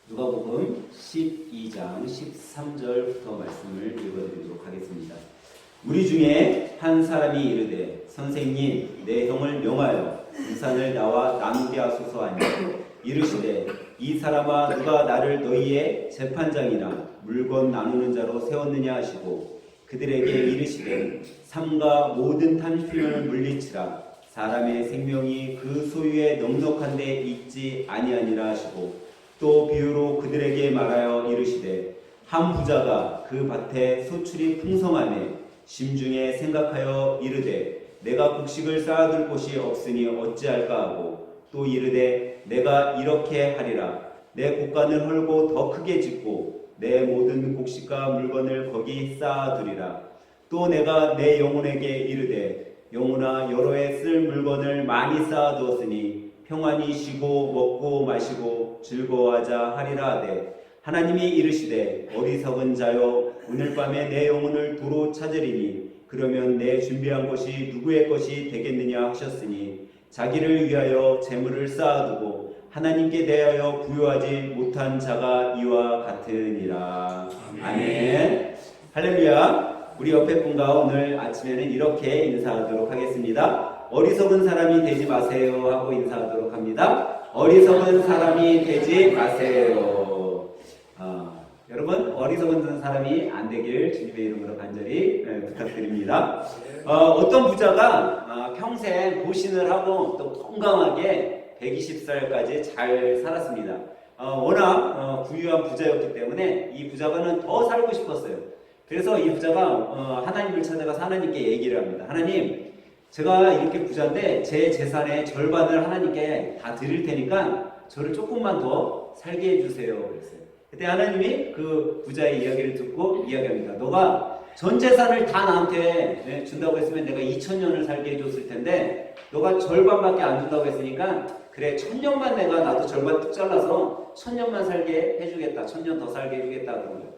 누가복음 12장 13절부터 말씀을 읽어드리도록 하겠습니다. 우리 중에 한 사람이 이르되 선생님 내 형을 명하여 유산을 나와 나누게 하소서 하니 이르시되 이 사람아 누가 나를 너희의 재판장이나 물건 나누는 자로 세웠느냐 하시고 그들에게 이르시되 삼가 모든 탐심을 물리치라 사람의 생명이 그 소유에 넉넉한 데 있지 아니하니라 하시고 또 비유로 그들에게 말하여 이르시되 한 부자가 그 밭에 소출이 풍성하매 심중에 생각하여 이르되 내가 곡식을 쌓아둘 곳이 없으니 어찌할까 하고 또 이르되 내가 이렇게 하리라 내 곡간을 헐고 더 크게 짓고 내 모든 곡식과 물건을 거기 쌓아두리라 또 내가 내 영혼에게 이르되 영혼아 여러 해 쓸 물건을 많이 쌓아두었으니 평안히 쉬고 먹고 마시고 즐거워하자 하리라 하되 하나님이 이르시되 어리석은 자여 오늘 밤에 내 영혼을 도로 찾으리니 그러면 내 준비한 것이 누구의 것이 되겠느냐 하셨으니 자기를 위하여 재물을 쌓아두고 하나님께 대하여 부요하지 못한 자가 이와 같으니라. 아멘. 할렐루야. 우리 옆에 분과 오늘 아침에는 이렇게 인사하도록 하겠습니다. 어리석은 사람이 되지 마세요 하고 인사하도록 합니다. 어리석은 사람이 되지 마세요. 여러분 어리석은 사람이 안 되길 주님의 이름으로 간절히 부탁드립니다. 어떤 부자가 평생 보신을 하고 또 건강하게 120살까지 잘 살았습니다. 워낙 부유한 부자였기 때문에 이 부자가는 더 살고 싶었어요. 그래서 이 부자가 하나님을 찾아가서 하나님께 얘기를 합니다. 하나님, 제가 이렇게 부자인데 제 재산의 절반을 하나님께 다 드릴 테니까 저를 조금만 더 살게 해주세요. 그랬어요. 그때 하나님이 그 부자의 이야기를 듣고 이야기합니다. 너가 전 재산을 다 나한테 준다고 했으면 내가 2000년을 살게 해줬을 텐데 너가 절반밖에 안 준다고 했으니까 그래 1000년만 내가 나도 절반 뚝 잘라서 1000년만 살게 해주겠다. 1000년 더 살게 해주겠다. 그런 거예요.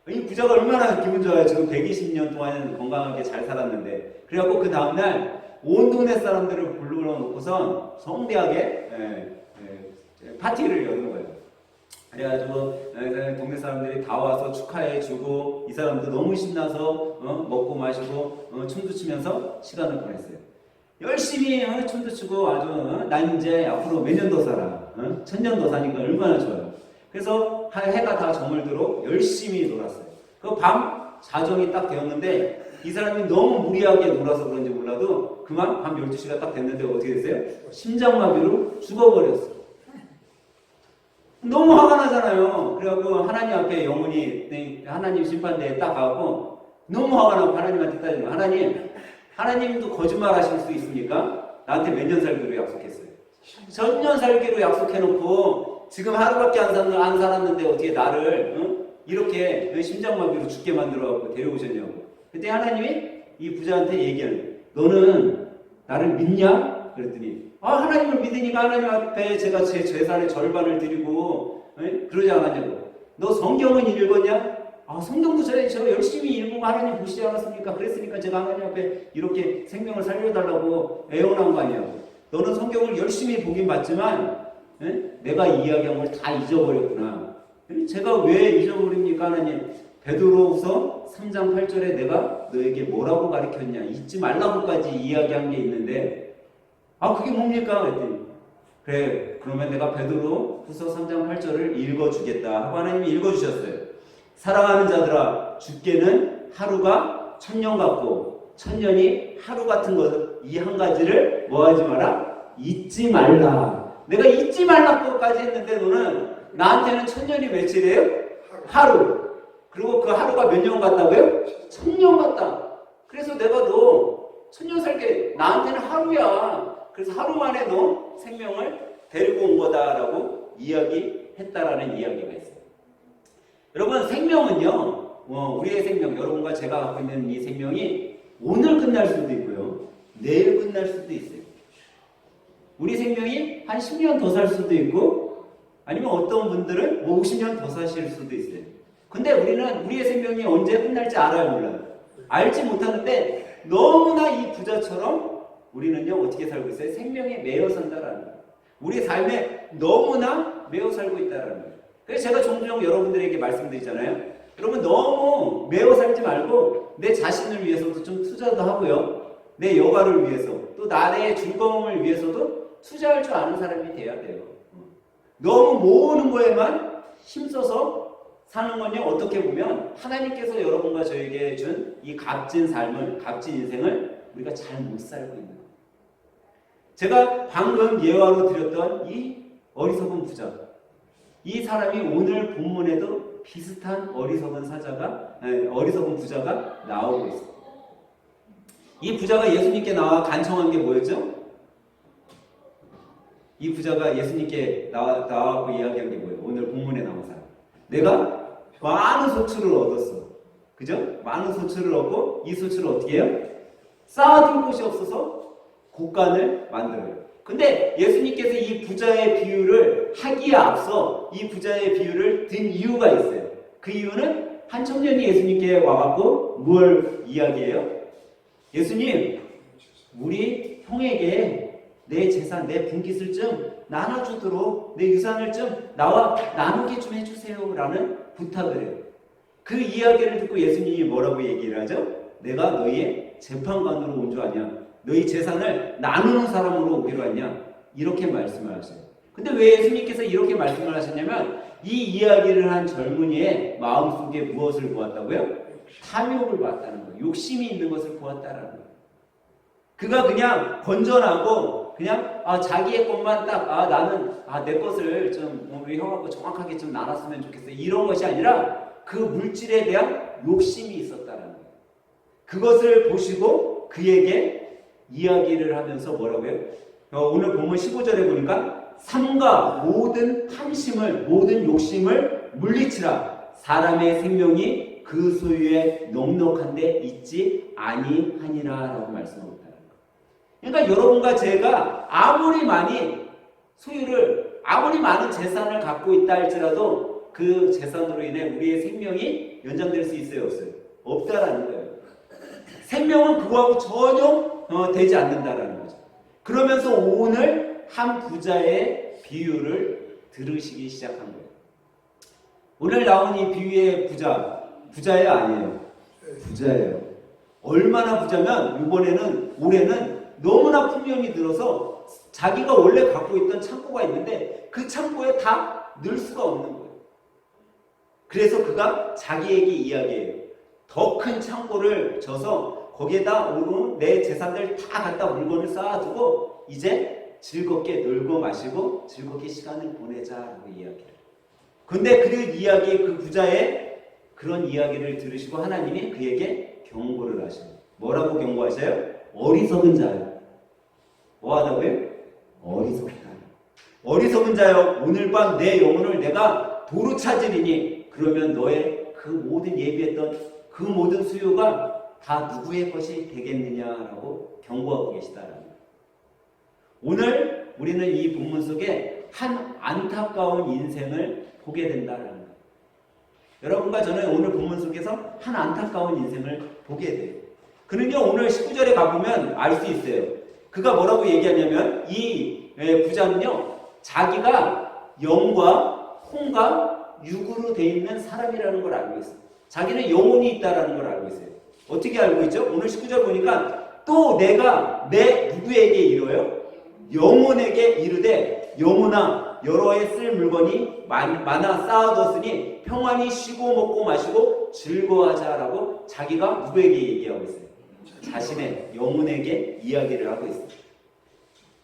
이 부자가 얼마나 기분 좋아요. 지금 120년 동안 건강하게 잘 살았는데. 그래갖고 그 다음날 온 동네 사람들을 불러놓고선 성대하게 파티를 여는 거예요. 그래가지고 동네 사람들이 다 와서 축하해주고 이 사람도 너무 신나서 먹고 마시고 춤도 추면서 시간을 보냈어요. 열심히 춤도 추고 아주 난 이제 앞으로 몇 년 더 살아 1000년 더 사니까 얼마나 좋아요. 그래서 해가 다 저물도록 열심히 놀았어요. 그 밤 자정이 딱 되었는데 이 사람이 너무 무리하게 놀아서 그런지 몰라도 그만 밤 12시가 딱 됐는데 어떻게 됐어요? 심장마비로 죽어버렸어요. 너무 화가 나잖아요. 그래갖고 하나님 앞에 영혼이 하나님 심판대에 딱 가고 너무 화가 나고 하나님한테 따지는 거예요. 하나님도 거짓말 하실 수 있습니까? 나한테 몇 년 살기로 약속했어요. 1000년 살기로 약속해놓고 지금 하루밖에 안 살았는데 어떻게 나를 이렇게 심장마비로 죽게 만들어갖고 데려오셨냐고. 그때 하나님이 이 부자한테 얘기하는 너는 나를 믿냐? 그랬더니 하나님을 믿으니까 하나님 앞에 제가 제 재산의 절반을 드리고 그러지 않았냐고. 너 성경은 읽었냐? 성경도 제가 열심히 읽고 하나님 보시지 않았습니까? 그랬으니까 제가 하나님 앞에 이렇게 생명을 살려달라고 애원한 거 아니냐고. 너는 성경을 열심히 보긴 봤지만 내가 이야기한 걸 다 잊어버렸구나. 제가 왜 잊어버립니까 하나님? 베드로후서 3장 8절에 내가 너에게 뭐라고 가르쳤냐 잊지 말라고까지 이야기한 게 있는데 그게 뭡니까? 그랬더니 그래 그러면 내가 베드로후서 3장 8절을 읽어주겠다 하고 하나님이 읽어주셨어요. 사랑하는 자들아 주께는 하루가 1000년 같고 1000년이 하루 같은 것 이 한 가지를 뭐하지 마라? 잊지 말라. 내가 잊지 말라고까지 했는데 너는 나한테는 1000년이 며칠이에요? 하루. 그리고 그 하루가 몇 년 같다고요? 1000년 같다. 그래서 내가 너 1000년 살게 나한테는 하루야. 그래서 하루 만에 너 생명을 데리고 온 거다라고 이야기했다라는 이야기가 있어요. 여러분 생명은요. 우리의 생명 여러분과 제가 갖고 있는 이 생명이 오늘 끝날 수도 있고요. 내일 끝날 수도 있어요. 우리 생명이 한 10년 더 살 수도 있고 아니면 어떤 분들은 50년 더 사실 수도 있어요. 근데 우리는 우리의 생명이 언제 끝날지 알아요, 몰라요? 알지 못하는데 너무나 이 부자처럼 우리는요 어떻게 살고 있어요? 생명에 매여 산다라는 거예요. 우리 삶에 너무나 매여 살고 있다라는 거예요. 그래서 제가 종종 여러분들에게 말씀드리잖아요. 여러분 너무 매어 살지 말고 내 자신을 위해서도 좀 투자도 하고요. 내 여가를 위해서 또 나의 즐거움을 위해서도 투자할 줄 아는 사람이 돼야 돼요. 너무 모으는 거에만 힘써서 사는 건요, 어떻게 보면 하나님께서 여러분과 저에게 준 이 값진 삶을, 값진 인생을 우리가 잘 못 살고 있는 거예요. 제가 방금 예화로 드렸던 이 어리석은 부자, 이 사람이 오늘 본문에도 비슷한 어리석은 부자가 나오고 있어요. 이 부자가 예수님께 나와 간청한 게 뭐였죠? 이 부자가 예수님께 나와서 이야기한 게 뭐예요? 오늘 본문에 나온 사람. 내가 많은 소출을 얻었어. 그죠? 많은 소출을 얻고 이 소출을 어떻게 해요? 쌓아둘 곳이 없어서 곡간을 만들어요. 근데 예수님께서 이 부자의 비유를 하기에 앞서 이 부자의 비유를 든 이유가 있어요. 그 이유는 한 청년이 예수님께 와갖고 뭘 이야기해요? 예수님, 우리 형에게 내 재산, 내 분깃을 좀 나눠주도록 내 유산을 좀 나와 나누게 좀 해주세요 라는 부탁을 해요. 그 이야기를 듣고 예수님이 뭐라고 얘기를 하죠? 내가 너희의 재판관으로 온 줄 아냐? 너희 재산을 나누는 사람으로 오기로 했냐? 이렇게 말씀을 하세요. 근데 왜 예수님께서 이렇게 말씀을 하셨냐면 이 이야기를 한 젊은이의 마음속에 무엇을 보았다고요? 탐욕을 보았다는 거예요. 욕심이 있는 것을 보았다라는 거예요. 그가 그냥 건전하고 그냥 자기의 것만 딱 나는 내 것을 좀 우리 형하고 정확하게 좀 나눴으면 좋겠어. 이런 것이 아니라 그 물질에 대한 욕심이 있었다는 거예요. 그것을 보시고 그에게 이야기를 하면서 뭐라고요? 오늘 본문 15절에 보니까 삼가 모든 탐심을 모든 욕심을 물리치라. 사람의 생명이 그 소유에 넉넉한데 있지 아니하니라 라고 말씀하고 있다는 거예요. 그러니까 여러분과 제가 아무리 많은 재산을 갖고 있다 할지라도 그 재산으로 인해 우리의 생명이 연장될 수 있어요? 없어요? 없다라는 거예요. 생명은 그거하고 전혀 되지 않는다라는 거죠. 그러면서 오늘 한 부자의 비유를 들으시기 시작한 거예요. 오늘 나온 이 비유의 부자예요? 아니에요? 부자예요. 얼마나 부자면 올해는 너무나 풍년이 들어서 자기가 원래 갖고 있던 창고가 있는데 그 창고에 다 넣을 수가 없는 거예요. 그래서 그가 자기에게 이야기해요. 더 큰 창고를 져서 거기에다 오늘 내 재산들 다 갖다 물건을 쌓아두고 이제 즐겁게 놀고 마시고 즐겁게 시간을 보내자라고 이야기해요. 근데 그 부자의 그런 이야기를 들으시고 하나님이 그에게 경고를 하셔요. 뭐라고 경고하셔요? 어리석은 자요. 뭐 하다고요? 어리석은 자요. 어리석은 자요. 오늘 밤 내 영혼을 내가 도로 찾으리니 그러면 너의 그 모든 예비했던 그 모든 수요가 다 누구의 것이 되겠느냐라고 경고하고 계시다라는 거예요. 오늘 우리는 이 본문 속에 한 안타까운 인생을 보게 된다라는 거예요. 여러분과 저는 오늘 본문 속에서 한 안타까운 인생을 보게 돼요. 그는요 오늘 19절에 가보면 알 수 있어요. 그가 뭐라고 얘기하냐면 이 부자는요 자기가 영과 혼과 육으로 되어 있는 사람이라는 걸 알고 있어요. 자기는 영혼이 있다라는 걸 알고 있어요. 어떻게 알고 있죠? 오늘 19절 보니까 또 내가 내 누구에게 이르요? 영혼에게 이르되 영혼아 여러 해 쓸 물건이 많아 쌓아두었으니 평안히 쉬고 먹고 마시고 즐거워하자라고 자기가 누구에게 얘기하고 있어요? 자신의 영혼에게 이야기를 하고 있어요.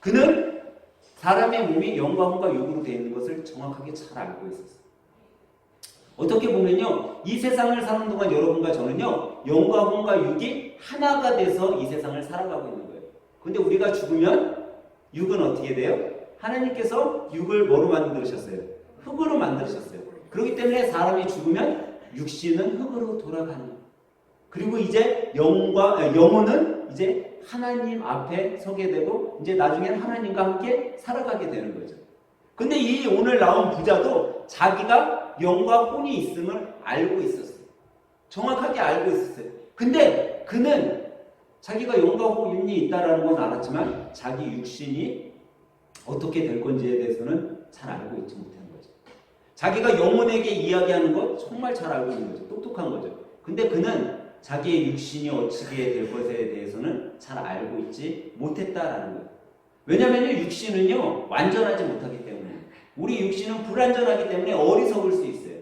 그는 사람의 몸이 영과 혼과 육으로 되어 있는 것을 정확하게 잘 알고 있었어요. 어떻게 보면요 이 세상을 사는 동안 여러분과 저는요 영과 혼과 육이 하나가 돼서 이 세상을 살아가고 있는 거예요. 근데 우리가 죽으면 육은 어떻게 돼요? 하나님께서 육을 뭐로 만드셨어요? 흙으로 만드셨어요. 그렇기 때문에 사람이 죽으면 육신은 흙으로 돌아가는 거예요. 그리고 이제 영혼은 이제 하나님 앞에 서게 되고 이제 나중에는 하나님과 함께 살아가게 되는 거죠. 근데 이 오늘 나온 부자도 자기가 영과 혼이 있음을 알고 있었어요. 정확하게 알고 있었어요. 근데 그는 자기가 영과 혼이 있다라는 건 알았지만 자기 육신이 어떻게 될 건지에 대해서는 잘 알고 있지 못한 거죠. 자기가 영혼에게 이야기하는 것 정말 잘 알고 있는 거죠. 똑똑한 거죠. 근데 그는 자기의 육신이 어찌게 될 것에 대해서는 잘 알고 있지 못했다라는 거예요. 왜냐하면 육신은요 완전하지 못하기 때문에, 우리 육신은 불완전하기 때문에 어리석을 수 있어요.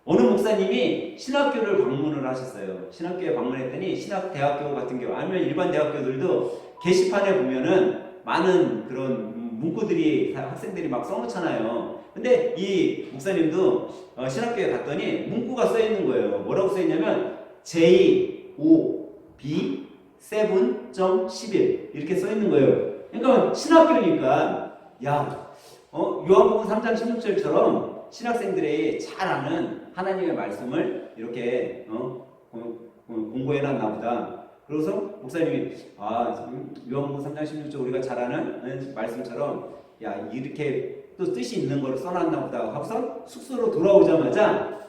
어느 목사님이 신학교를 방문을 하셨어요. 신학교에 방문했더니 신학대학교 같은 경우 아니면 일반 대학교들도 게시판에 보면은 많은 그런 문구들이 학생들이 막 써놓잖아요. 근데 이 목사님도 신학교에 갔더니 문구가 써 있는 거예요. 뭐라고 써 있냐면 J-O-B 7.11 이렇게 써 있는 거예요. 그러니까 신학교니까 요한복음 3장 16절처럼 신학생들이 잘 아는 하나님의 말씀을 이렇게 공부해놨나 보다. 그래서 목사님이 요한복음 3장 16절 우리가 잘 아는 말씀처럼 이렇게 또 뜻이 있는 걸 써놨나 보다 하고서 숙소로 돌아오자마자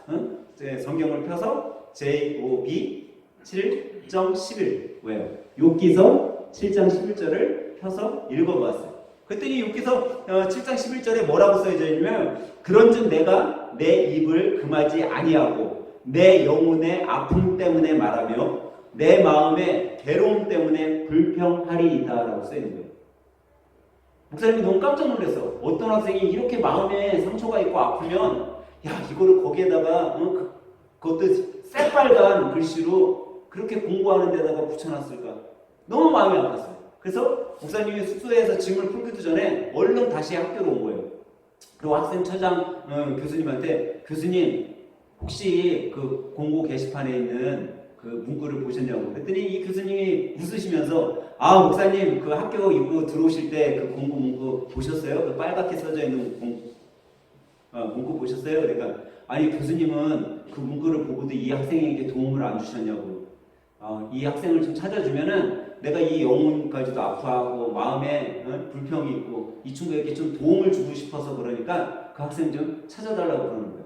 성경을 펴서 JOB 7.11 왜요? 욥기서 7장 11절을 펴서 읽어보았어요. 그랬더니 욥기서 7장 11절에 뭐라고 써져 있냐면 그런즉 내가 내 입을 금하지 아니하고 내 영혼의 아픔 때문에 말하며 내 마음의 괴로움 때문에 불평하리이다 라고 써있는 거예요. 목사님이 너무 깜짝 놀랐어. 어떤 학생이 이렇게 마음에 상처가 있고 아프면 이거를 거기에다가 그것도 새빨간 글씨로 그렇게 공부하는 데다가 붙여놨을까. 너무 마음이 아팠어요. 그래서 목사님이 숙소에서 짐을 풀기도 전에 얼른 다시 학교로 온 거예요. 그리고 학생 처장 교수님한테 교수님 혹시 그 공고 게시판에 있는 그 문구를 보셨냐고 그랬더니 이 교수님이 웃으시면서 목사님 그 학교 입구 들어오실 때 그 공고 문구 보셨어요? 그 빨갛게 써져 있는 문구 보셨어요? 그러니까 아니 교수님은 그 문구를 보고도 이 학생에게 도움을 안 주셨냐고. 이 학생을 좀 찾아주면은 내가 이 영혼까지도 아파하고 마음에 불평이 있고 이 친구에게 좀 도움을 주고 싶어서 그러니까 그 학생 좀 찾아달라고 그러는 거예요.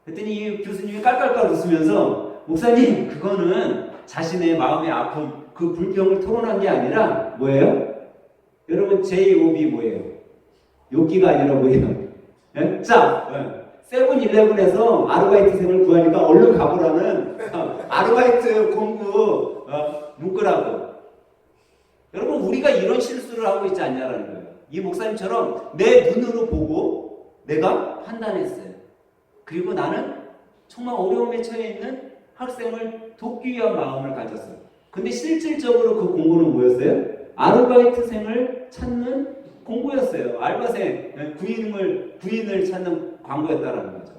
그랬더니 이 교수님이 깔깔깔 웃으면서 목사님 그거는 자신의 마음의 아픔 그 불평을 토론한 게 아니라 뭐예요? 여러분 J-O-B 뭐예요? 욥기가 아니라 뭐예요? 세븐일레븐에서 아르바이트생을 구하니까 얼른 가보라는 아르바이트 공부 문구라고. 여러분 우리가 이런 실수를 하고 있지 않냐라는 거예요. 이 목사님처럼 내 눈으로 보고 내가 판단했어요. 그리고 나는 정말 어려움에 처해 있는 학생을 돕기 위한 마음을 가졌어요. 근데 실질적으로 그 공부는 뭐였어요? 아르바이트생을 찾는 공부였어요. 알바생, 부인을 찾는 광고였다라는 거죠.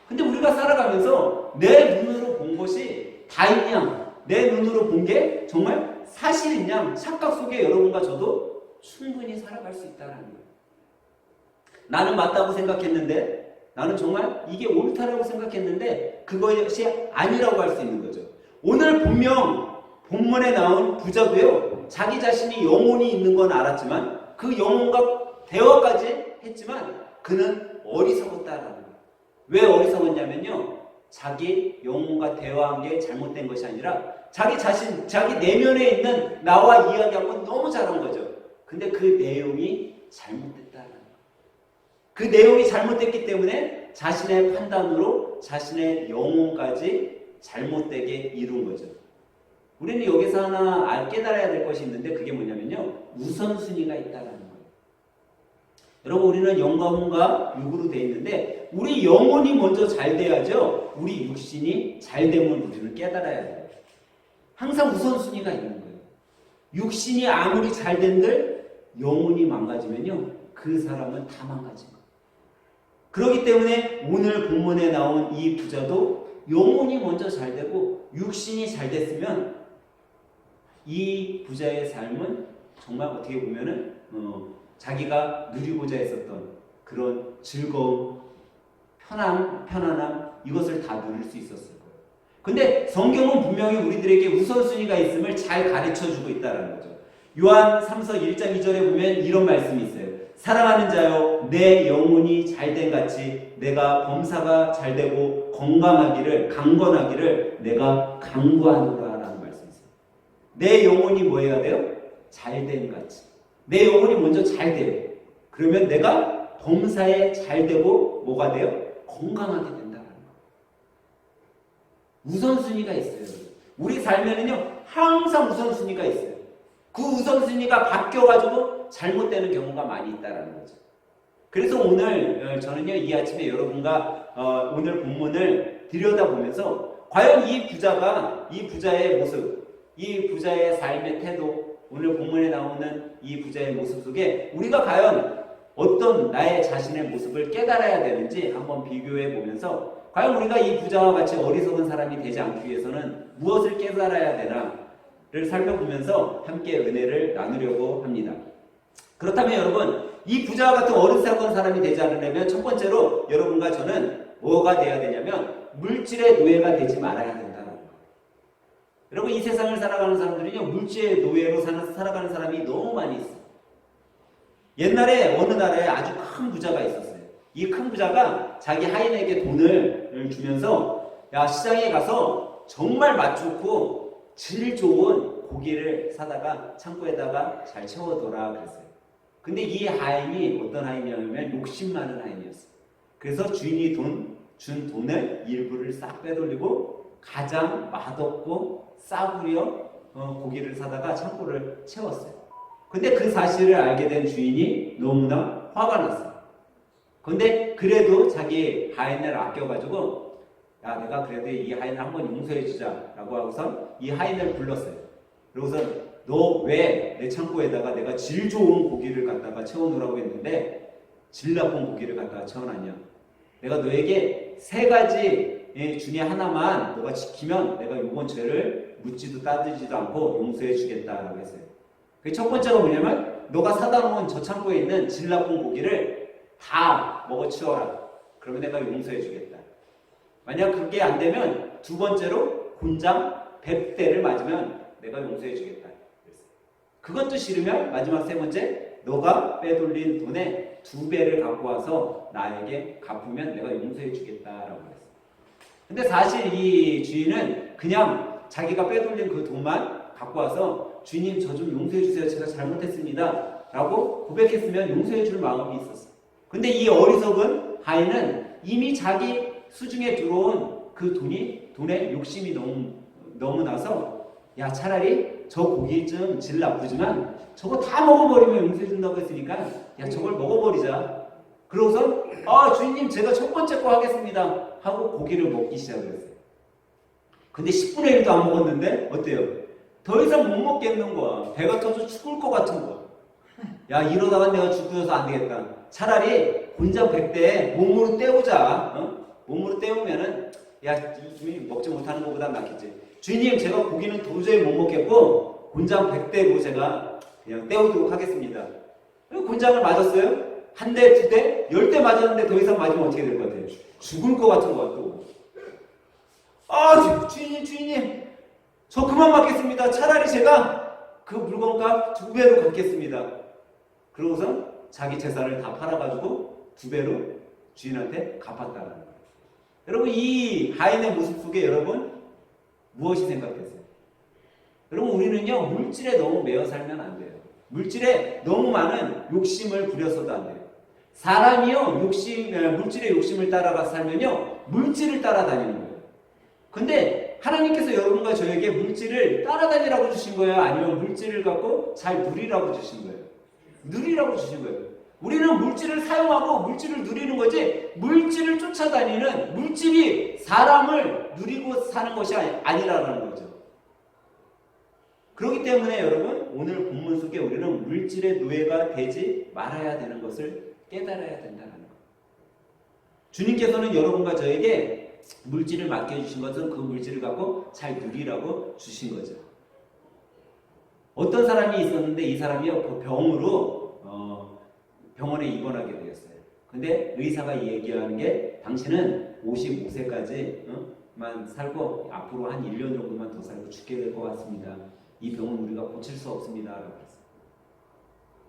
근데 우리가 살아가면서 내 눈으로 본 것이 다이냐, 내 눈으로 본 게 정말 사실이냐, 착각 속에 여러분과 저도 충분히 살아갈 수 있다는 거예요. 나는 맞다고 생각했는데, 나는 정말 이게 옳다라고 생각했는데 그것이 아니라고 할 수 있는 거죠. 오늘 본문에 나온 부자도요, 자기 자신이 영혼이 있는 건 알았지만 그 영혼과 대화까지 했지만 그는 어리석었다라는 거예요. 왜 어리석었냐면요, 자기 영혼과 대화한 게 잘못된 것이 아니라 자기 내면에 있는 나와 이야기한 건 너무 잘한 거죠. 근데 그 내용이 잘못됐다라는 거예요. 그 내용이 잘못됐기 때문에 자신의 판단으로 자신의 영혼까지 잘못되게 이룬 거죠. 우리는 여기서 하나 깨달아야 될 것이 있는데 그게 뭐냐면요, 우선순위가 있다는 거예요. 여러분 우리는 영과 혼과 육으로 되어 있는데 우리 영혼이 먼저 잘 돼야죠 우리 육신이 잘 되면 우리는 깨달아야 돼요. 항상 우선순위가 있는 거예요. 육신이 아무리 잘 된들 영혼이 망가지면요 그 사람은 다 망가진 거예요. 그렇기 때문에 오늘 본문에 나온 이 부자도 영혼이 먼저 잘 되고 육신이 잘 됐으면 이 부자의 삶은 정말 어떻게 보면은 자기가 누리고자 했었던 그런 즐거움, 편안함 이것을 다 누릴 수 있었을 거예요. 근데 성경은 분명히 우리들에게 우선순위가 있음을 잘 가르쳐주고 있다는 거죠. 요한 3서 1장 2절에 보면 이런 말씀이 있어요. 사랑하는 자여, 내 영혼이 잘된 같이 내가 범사가 잘되고 강건하기를 내가 강구하노라 라는 말씀이 있어요. 내 영혼이 뭐 해야 돼요? 잘된 같이. 내 영혼이 먼저 잘 돼요. 그러면 내가 범사에 잘 되고 뭐가 돼요? 건강하게 된다는 거. 우선순위가 있어요. 우리 삶에는요 항상 우선순위가 있어요. 그 우선순위가 바뀌어가지고 잘못되는 경우가 많이 있다는 거죠. 그래서 오늘 저는요 이 아침에 여러분과 오늘 본문을 들여다보면서 과연 이 부자의 모습, 이 부자의 삶의 태도, 오늘 본문에 나오는 이 부자의 모습 속에 우리가 과연 어떤 나의 자신의 모습을 깨달아야 되는지 한번 비교해 보면서 과연 우리가 이 부자와 같이 어리석은 사람이 되지 않기 위해서는 무엇을 깨달아야 되나를 살펴보면서 함께 은혜를 나누려고 합니다. 그렇다면 여러분, 이 부자와 같은 어리석은 사람이 되지 않으려면 첫 번째로 여러분과 저는 뭐가 돼야 되냐면 물질의 노예가 되지 말아야 된다는 거예요. 여러분, 이 세상을 살아가는 사람들은요 물질의 노예로 살아가는 사람이 너무 많이 있어요. 옛날에 어느 나라에 아주 큰 부자가 있었어요. 이 큰 부자가 자기 하인에게 돈을 주면서 야, 시장에 가서 정말 맛 좋고 질 좋은 고기를 사다가 창고에다가 잘 채워둬라 그랬어요. 근데 이 하인이 어떤 하인이냐면 욕심 많은 하인이었어요. 그래서 주인이 준 돈을 일부를 싹 빼돌리고 가장 맛없고 싸구려 고기를 사다가 창고를 채웠어요. 근데 그 사실을 알게 된 주인이 너무나 화가 났어요. 근데 그래도 자기 하인을 아껴가지고 야, 내가 그래도 이 하인을 한번 용서해주자 라고 하고서 이 하인을 불렀어요. 그러고서 너 왜 내 창고에다가 내가 질 좋은 고기를 갖다가 채워놓으라고 했는데 질 나쁜 고기를 갖다가 채워놨냐? 내가 너에게 3가지 중에 하나만 너가 지키면 내가 이번 죄를 묻지도 따지지도 않고 용서해주겠다라고 했어요. 그 첫 번째가 뭐냐면 너가 사다 놓은 저 창고에 있는 질 나쁜 고기를 다 먹어치워라. 그러면 내가 용서해주겠다. 만약 그게 안 되면 두 번째로 곤장 100대를 맞으면 내가 용서해주겠다. 그것도 싫으면 마지막 3번째 너가 빼돌린 돈의 2배를 갖고 와서 나에게 갚으면 내가 용서해주겠다라고 했어요. 근데 사실 이 주인은 그냥 자기가 빼돌린 그 돈만 갖고 와서 주인님 저 좀 용서해주세요. 제가 잘못했습니다. 라고 고백했으면 용서해줄 마음이 있었어요. 근데 이 어리석은 하인은 이미 자기 수중에 들어온 그 돈에 욕심이 너무 나서 야, 차라리 저 고기 좀 질 나쁘지만 저거 다 먹어버리면 용서해준다고 했으니까 야, 저걸 먹어버리자. 그러고서 주인님 제가 첫 번째 거 하겠습니다 하고 고기를 먹기 시작을 했어요. 근데 10분의 1도 안 먹었는데 어때요? 더 이상 못 먹겠는 거야. 배가 터져 죽을 것 같은 거야. 야, 이러다가 내가 죽어서 안 되겠다. 차라리 곤장 100대 몸으로 때우자. 몸으로 때우면은 야, 이 주인이 먹지 못하는 것보다 낫겠지. 주인님 제가 고기는 도저히 못 먹겠고 곤장 100대로 제가 그냥 때우도록 하겠습니다. 곤장을 맞았어요? 1대, 2대, 10대 맞았는데 더 이상 맞으면 어떻게 될 것 같아요? 죽을 것 같은 거 같고. 주인님 저 그만 맞겠습니다. 차라리 제가 그 물건값 2배로 갚겠습니다. 그러고서 자기 재산을 다 팔아가지고 2배로 주인한테 갚았다는 거예요. 여러분, 이 하인의 모습 속에 여러분 무엇이 생각되세요? 여러분, 우리는요 물질에 너무 매여 살면 안 돼요. 물질에 너무 많은 욕심을 부려서도 안 돼요. 사람이요 물질의 욕심을 따라가 살면요 물질을 따라다니는 거예요. 근데 하나님께서 여러분과 저에게 물질을 따라다니라고 주신 거예요? 아니면 물질을 갖고 잘 누리라고 주신 거예요? 누리라고 주신 거예요. 우리는 물질을 사용하고 물질을 누리는 거지 물질을 쫓아다니는 물질이 사람을 누리고 사는 것이 아니라는 거죠. 그렇기 때문에 여러분 오늘 본문 속에 우리는 물질의 노예가 되지 말아야 되는 것을 깨달아야 된다는 것. 주님께서는 여러분과 저에게 물질을 맡겨주신 것은 그 물질을 갖고 잘 누리라고 주신 거죠. 어떤 사람이 있었는데 이 사람이 병으로 병원에 입원하게 되었어요. 근데 의사가 얘기하는 게 당신은 55세까지만 살고 앞으로 한 1년 정도만 더 살고 죽게 될 것 같습니다. 이 병은 우리가 고칠 수 없습니다. 라고 했어요.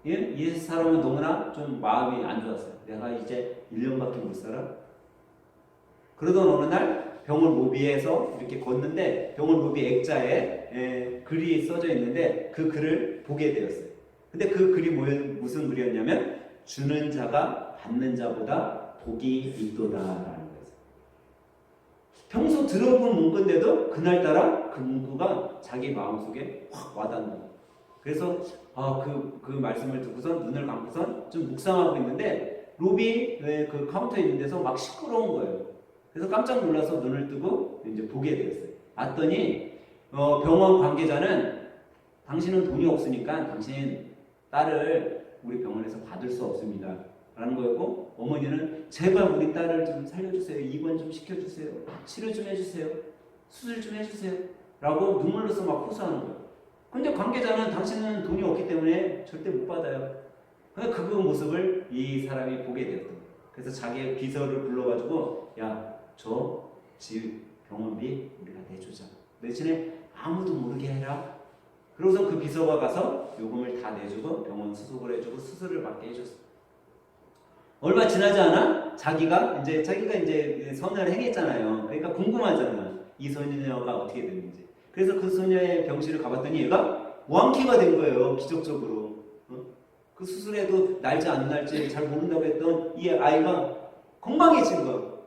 예? 이 사람은 너무나 좀 마음이 안 좋았어요. 내가 이제 1년밖에 못 살아? 그러던 어느 날 병원 로비에서 이렇게 걷는데 병원 로비 액자에 글이 써져 있는데 그 글을 보게 되었어요. 근데 그 글이 무슨 글이었냐면 주는 자가 받는 자보다 복이 있도다라는 거예요. 평소 들어본 문구인데도 그날따라 그 문구가 자기 마음속에 확 와닿는 거예요. 그래서 그 말씀을 듣고선 눈을 감고선 좀 묵상하고 있는데 로비 그 카운터에 있는 데서 막 시끄러운 거예요. 그래서 깜짝 놀라서 눈을 뜨고 이제 보게 되었어요. 봤더니 병원 관계자는 당신은 돈이 없으니까 당신 딸을 우리 병원에서 받을 수 없습니다 라는 거였고, 어머니는 제발 우리 딸을 좀 살려주세요, 입원 좀 시켜주세요, 치료 좀 해주세요, 수술 좀 해주세요 라고 눈물로서 막 호소하는 거예요. 근데 관계자는 당신은 돈이 없기 때문에 절대 못 받아요. 그 모습을 이 사람이 보게 되었던 거예요. 그래서 자기의 비서를 불러가지고 야, 저 집 병원비 우리가 내주자, 대신에 아무도 모르게 해라. 그러고서 그 비서가 가서 요금을 다 내주고 병원 수속을 해주고 수술을 받게 해줬어요. 얼마 지나지 않아 자기가 이제 선을 행했잖아요. 그러니까 궁금하잖아, 이 소녀가 어떻게 됐는지. 그래서 그 소녀의 병실을 가봤더니 얘가 완쾌가 된 거예요, 기적적으로. 그 수술에도 날지 안 날지 잘 모른다고 했던 이 아이가 건강해진 거예요.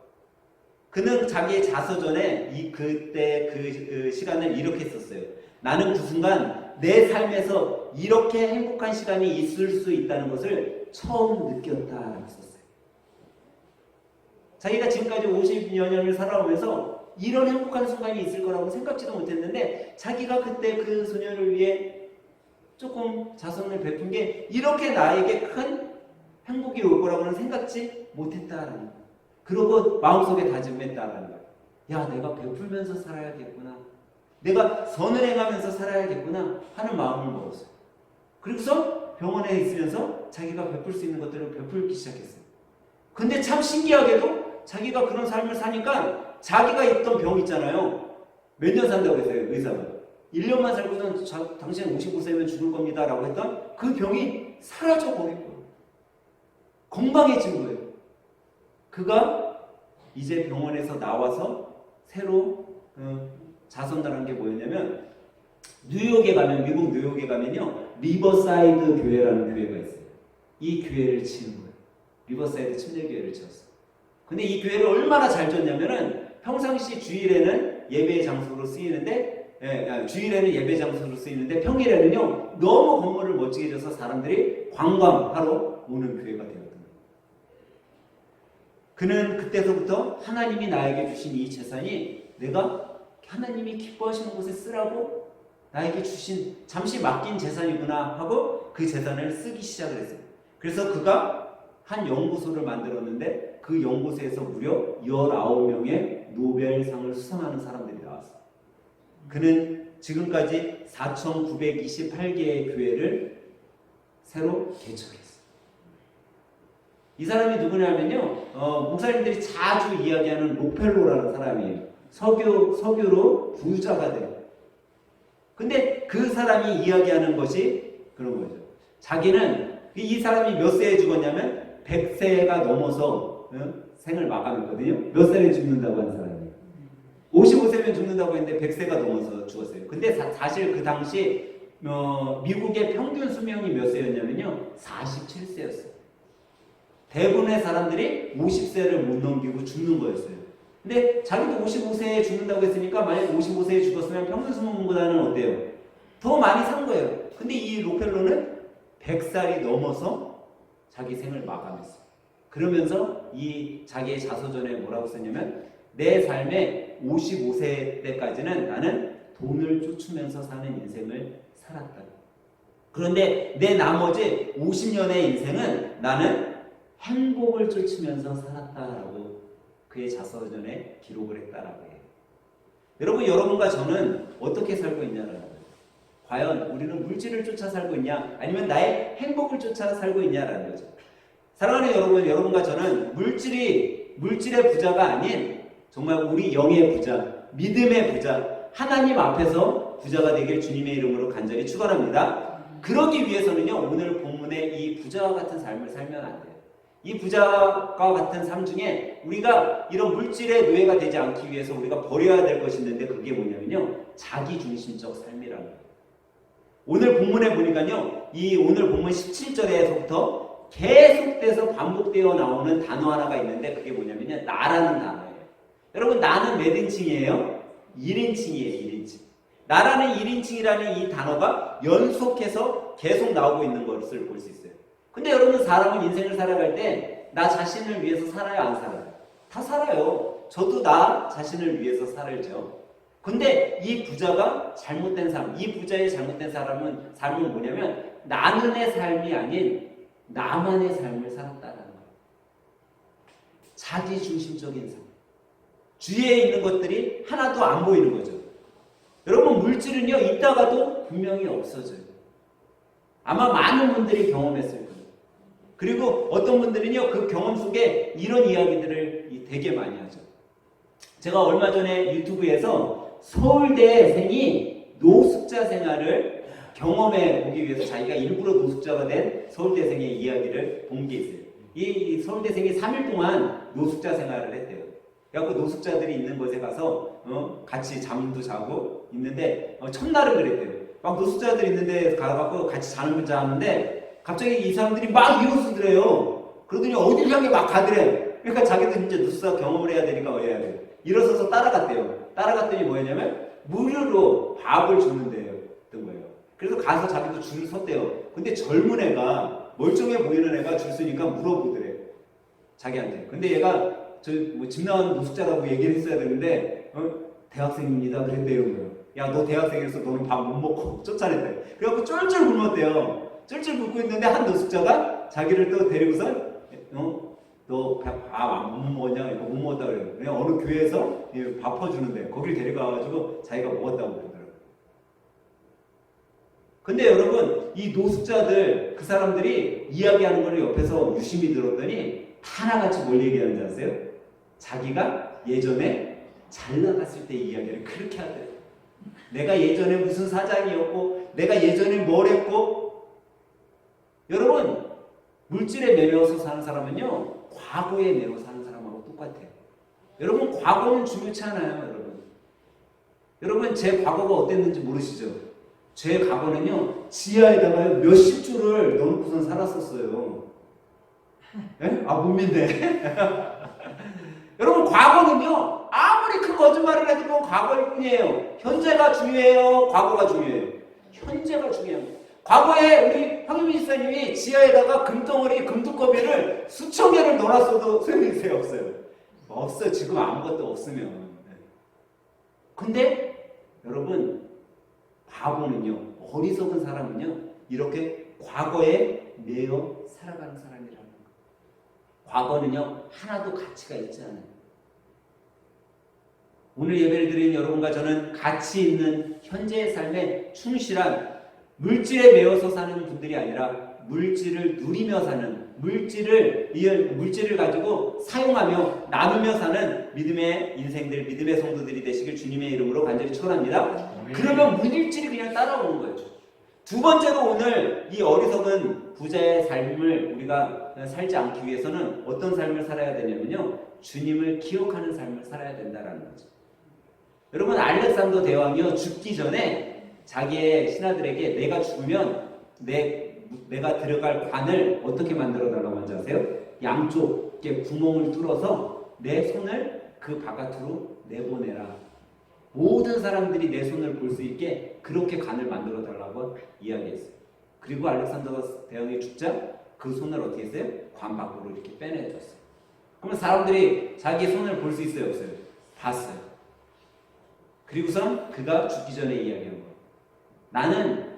그는 자기의 자서전에 그때 그 시간을 이렇게 썼어요. 나는 그 순간 내 삶에서 이렇게 행복한 시간이 있을 수 있다는 것을 처음 느꼈다라고 썼어요. 자기가 지금까지 50여 년을 살아오면서 이런 행복한 순간이 있을 거라고 생각지도 못했는데, 자기가 그때 그 소녀를 위해 조금 자선을 베푼 게 이렇게 나에게 큰 행복이 올 거라고는 생각지 못했다라는 거예요. 그러고 마음속에 다짐했다라는 거예요. 야, 내가 베풀면서 살아야겠구나, 내가 선을 행하면서 살아야겠구나 하는 마음을 먹었어요. 그리고서 병원에 있으면서 자기가 베풀 수 있는 것들을 베풀기 시작했어요. 근데 참 신기하게도 자기가 그런 삶을 사니까 자기가 있던 병 있잖아요. 몇 년 산다고 했어요, 의사가. 1년만 살고선 당신 55세면 죽을 겁니다 라고 했던 그 병이 사라져 버린 거예요. 건강해진 거예요. 그가 이제 병원에서 나와서 새로 자선다라는 게 뭐였냐면, 뉴욕에 가면, 미국 뉴욕에 가면요, 리버사이드 교회라는 교회가 있어요. 이 교회를 지은 거예요. 리버사이드 침례교회를 지었어요. 근데 이 교회를 얼마나 잘 지었냐면은 평상시 주일에는 예배 장소로 쓰이는데, 주일에는 예배 장소로 쓰이는데 평일에는요 너무 건물을 멋지게 져서 사람들이 관광하러 오는 교회가 되었던 거예요. 그는 그때서부터 하나님이 나에게 주신 이 재산이 내가 하나님이 기뻐하시는 곳에 쓰라고 나에게 주신 잠시 맡긴 재산이구나 하고 그 재산을 쓰기 시작을 했어요. 그래서 그가 한 연구소를 만들었는데 그 연구소에서 무려 19명의 노벨상을 수상하는 사람들이 나왔어요. 그는 지금까지 4,928개의 교회를 새로 개척했어요. 이 사람이 누구냐면요, 목사님들이 자주 이야기하는 록펠러라는 사람이에요. 석유로 부자가 돼요. 근데 그 사람이 이야기하는 것이 그런 거죠. 자기는 이 사람이 몇 세에 죽었냐면 100세가 넘어서 생을 마감했거든요. 몇 살에 죽는다고 하는 사람이에요. 55세면 죽는다고 했는데 100세가 넘어서 죽었어요. 근데 사실 그 당시 미국의 평균 수명이 몇 세였냐면요, 47세였어요. 대부분의 사람들이 50세를 못 넘기고 죽는 거였어요. 근데 자기도 55세에 죽는다고 했으니까 만약 55세에 죽었으면 평균 수명보다는 어때요? 더 많이 산 거예요. 근데 이 록펠러는 100살이 넘어서 자기 생을 마감했어요. 그러면서 이 자기의 자서전에 뭐라고 썼냐면, 내 삶의 55세 때까지는 나는 돈을 쫓으면서 사는 인생을 살았다. 그런데 내 나머지 50년의 인생은 나는 행복을 쫓으면서 살았다라고 그의 자서전에 기록을 했다라고 해요. 여러분과 저는 어떻게 살고 있냐라는 거예요. 과연 우리는 물질을 쫓아 살고 있냐, 아니면 나의 행복을 쫓아 살고 있냐라는 거죠. 사랑하는 여러분과 저는 물질의 부자가 아닌 정말 우리 영의 부자, 믿음의 부자, 하나님 앞에서 부자가 되길 주님의 이름으로 간절히 축원합니다. 그러기 위해서는요, 오늘 본문의 이 부자와 같은 삶을 살면 안 돼요. 이 부자와 같은 삶 중에 우리가 이런 물질의 노예가 되지 않기 위해서 우리가 버려야 될 것이 있는데, 그게 뭐냐면요, 자기중심적 삶이라는 거예요. 오늘 본문에 보니까요, 이 오늘 본문 17절에서부터 계속돼서 반복되어 나오는 단어 하나가 있는데 그게 뭐냐면요. 나라는 단어예요. 여러분 나는 몇 인칭이에요? 1인칭이에요. 1인칭. 나라는 1인칭이라는 이 단어가 연속해서 계속 나오고 있는 것을 볼 수 있어요. 근데 여러분 사람은 인생을 살아갈 때 나 자신을 위해서 살아요? 안 살아요? 다 살아요. 저도 나 자신을 위해서 살죠. 근데 이 부자가 잘못된 삶, 이 부자의 잘못된 삶은 뭐냐면 나는의 삶이 아닌 나만의 삶을 살았다는 거예요. 자기 중심적인 삶. 주위에 있는 것들이 하나도 안 보이는 거죠. 여러분 물질은요 있다가도 분명히 없어져요. 아마 많은 분들이 경험했을 거예요. 그리고 어떤 분들은요 그 경험 속에 이런 이야기들을 되게 많이 하죠. 제가 얼마 전에 유튜브에서 서울대생이 노숙자 생활을 경험해 보기 위해서 자기가 일부러 노숙자가 된 서울대생의 이야기를 본 게 있어요. 이 서울대생이 3일 동안 노숙자 생활을 했대요. 그래갖고 노숙자들이 있는 곳에 가서 같이 잠도 자고 있는데 첫날은 그랬대요. 막 노숙자들이 있는데 가갖고 같이 잠을 자는데 갑자기 이 사람들이 막 일어서더래요. 그러더니 어딜 향해 막 가더래. 그러니까 자기도 이제 노숙자 경험을 해야 되니까 해야 돼요. 일어서서 따라갔대요. 따라갔더니 뭐였냐면 무료로 밥을 주는데요. 그래서 가서 자기도 줄을 섰대요. 근데 젊은 애가 멀쩡해 보이는 애가 줄 서니까 물어보더래. 자기한테. 근데 얘가 집 나온 노숙자라고 얘기를 했어야 되는데 대학생입니다. 그랬대요. 야 너 대학생이라서 너는 밥 못 먹고 쫓아냈대. 그래갖고 쫄쫄 굶었대요. 쫄쫄 굶고 있는데 한 노숙자가 자기를 또 데리고서 너 밥 못 먹었냐? 이거 못 먹었다 그래요. 그냥 어느 교회에서 밥 퍼주는데 거기를 데려가가지고 자기가 먹었다고 그러더라고요. 근데 여러분 이 노숙자들 그 사람들이 이야기하는 걸 옆에서 유심히 들었더니 하나같이 뭘 얘기하는지 아세요? 자기가 예전에 잘 나갔을 때 이야기를 그렇게 하대요. 내가 예전에 무슨 사장이었고 내가 예전에 뭘 했고. 여러분 물질에 매여서 사는 사람은요 과거에 매여 사는 사람하고 똑같아요. 여러분 과거는 중요치 않아요. 여러분 제 과거가 어땠는지 모르시죠? 제 과거는요 지하에다가요 몇십 줄을 넣어놓고선 살았었어요. 예? 못 믿네. 여러분 과거는요 아무리 큰 거짓말을 해도 과거일 뿐이에요. 현재가 중요해요? 과거가 중요해요? 현재가 중요합니다. 과거에 우리 황유민 집사님이 지하에다가 금덩어리, 금두꺼비를 수천 개를 넣어놨어도 소용이 없어요. 없어요. 지금 아무것도 없으면. 근데 여러분 바보는요, 어리석은 사람은요 이렇게 과거에 매여 살아가는 사람이라는 거예요. 과거는요 하나도 가치가 있지 않아요. 오늘 예배를 드린 여러분과 저는 가치 있는 현재의 삶에 충실한 물질에 매여서 사는 분들이 아니라 물질을 누리며 사는, 물질을 가지고 사용하며 나누며 사는 믿음의 인생들, 믿음의 성도들이 되시길 주님의 이름으로 간절히 축원합니다. 그러면 물질이 그냥 따라오는 거예요. 두 번째로 오늘 이 어리석은 부자의 삶을 우리가 살지 않기 위해서는 어떤 삶을 살아야 되냐면요, 주님을 기억하는 삶을 살아야 된다는 거죠. 여러분 알렉산더 대왕이요 죽기 전에 자기의 신하들에게 내가 죽으면 내가 들어갈 관을 어떻게 만들어 달라고 하는지 아세요? 양쪽에 구멍을 뚫어서 내 손을 그 바깥으로 내보내라. 모든 사람들이 내 손을 볼 수 있게 그렇게 관을 만들어 달라고 이야기했어요. 그리고 알렉산더 대왕이 죽자 그 손을 어떻게 했어요? 관 밖으로 이렇게 빼내줬어요. 그러면 사람들이 자기 손을 볼 수 있어요? 없어요? 봤어요. 그리고선 그가 죽기 전에 이야기한 거예요. 나는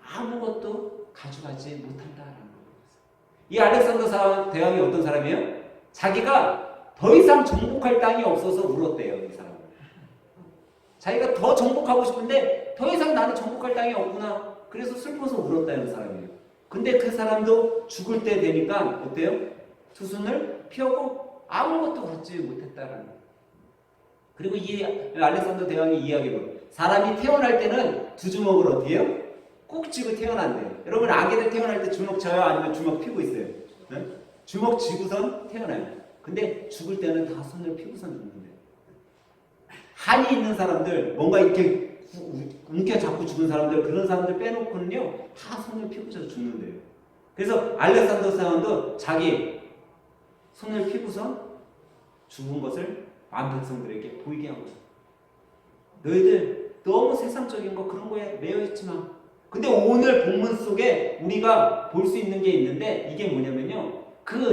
아무것도 가져가지 못한다라는 거예요. 이 알렉산더 대왕이 어떤 사람이에요? 자기가 더 이상 정복할 땅이 없어서 울었대요. 이 사람은. 자기가 더 정복하고 싶은데 더 이상 나는 정복할 땅이 없구나. 그래서 슬퍼서 울었다는 사람이에요. 근데 그 사람도 죽을 때 되니까 어때요? 두 손을 펴고 아무것도 갖지 못했다라는 거예요. 그리고 이 알렉산더 대왕이 이야기로 사람이 태어날 때는 두 주먹을 어떻게 해요? 꼭 쥐고 태어난대요. 여러분 아기들 태어날 때 주먹 져요? 아니면 주먹 피고 있어요? 네? 주먹 쥐고선 태어나요. 근데 죽을 때는 다 손을 피고선 죽는데요. 한이 있는 사람들, 뭔가 이렇게 움켜잡고 죽은 사람들, 그런 사람들 빼놓고는요 다 손을 피고서 죽는데요. 그래서 알렉산더 사원도 자기 손을 피고서 죽은 것을 많은 백성들에게 보이게 한 거죠. 너희들 너무 세상적인 거 그런 거에 매여있지 마. 근데 오늘 본문 속에 우리가 볼 수 있는 게 있는데 이게 뭐냐면요.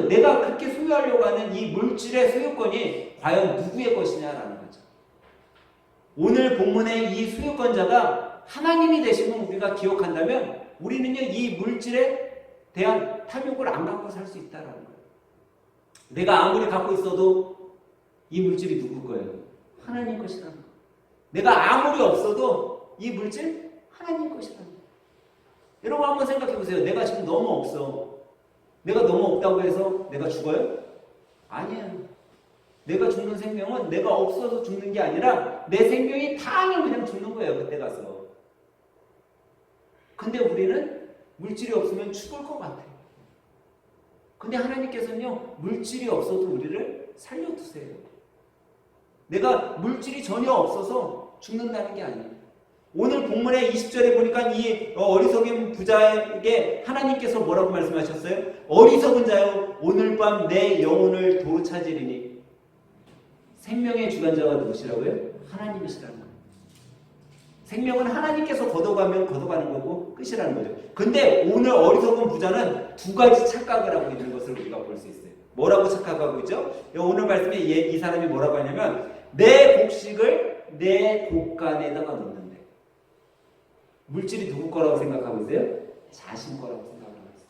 내가 그렇게 소유하려고 하는 이 물질의 소유권이 과연 누구의 것이냐라는 거죠. 오늘 본문의 이 소유권자가 하나님이 되시면 우리가 기억한다면 우리는요, 이 물질에 대한 탐욕을 안 갖고 살 수 있다라는 거예요. 내가 아무리 갖고 있어도 이 물질이 누구 거예요? 하나님 것이라는 거예요. 내가 아무리 없어도 이 물질 하나님 것이라는 거예요. 여러분 한번 생각해 보세요. 내가 지금 너무 없어. 내가 너무 없다고 해서 내가 죽어요? 아니에요. 내가 죽는 생명은 내가 없어서 죽는 게 아니라 내 생명이 당연히 그냥 죽는 거예요. 그때 가서. 근데 우리는 물질이 없으면 죽을 것 같아요. 근데 하나님께서는요, 물질이 없어도 우리를 살려두세요. 내가 물질이 전혀 없어서 죽는다는 게 아니에요. 오늘 본문의 20절에 보니까 이 어리석은 부자에게 하나님께서 뭐라고 말씀하셨어요? 어리석은 자여, 오늘 밤 내 영혼을 도로 찾으리니. 생명의 주관자가 누구시라고요? 하나님이시라는 거예요. 생명은 하나님께서 걷어가면 걷어가는 거고 끝이라는 거죠. 근데 오늘 어리석은 부자는 두 가지 착각을 하고 있는 것을 우리가 볼 수 있어요. 뭐라고 착각하고 있죠? 오늘 말씀에 이 사람이 뭐라고 하냐면 내 곡식을 내 곡간에다가 넣는데, 물질이 누구 거라고 생각하고 있어요? 자신 거라고 생각하고 있어요.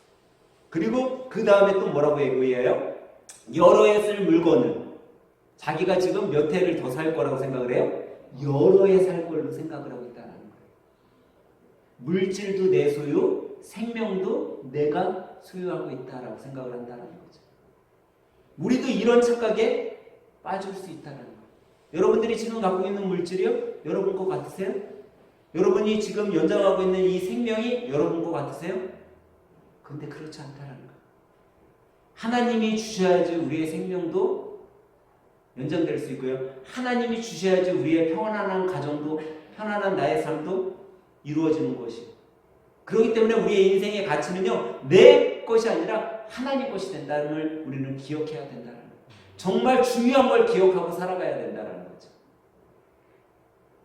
그리고 그 다음에 또 뭐라고 얘기해요? 여러 해 쓸 물건을, 자기가 지금 몇 해를 더 살 거라고 생각을 해요? 여러 해 살 걸로 생각을 하고 있다는 거예요. 물질도 내 소유, 생명도 내가 소유하고 있다라고 생각을 한다는 거죠. 우리도 이런 착각에 빠질 수 있다는 거예요. 여러분들이 지금 갖고 있는 물질이요? 여러분 거 같으세요? 여러분이 지금 연장하고 있는 이 생명이 여러분 거 같으세요? 근데 그렇지 않다는 거예요. 하나님이 주셔야지 우리의 생명도 연장될 수 있고요. 하나님이 주셔야지 우리의 평안한 가정도, 편안한 나의 삶도 이루어지는 것이에요. 그렇기 때문에 우리의 인생의 가치는요, 내 것이 아니라 하나님 것이 된다는 걸 우리는 기억해야 된다는 거예요. 정말 중요한 걸 기억하고 살아가야 된다는 거죠.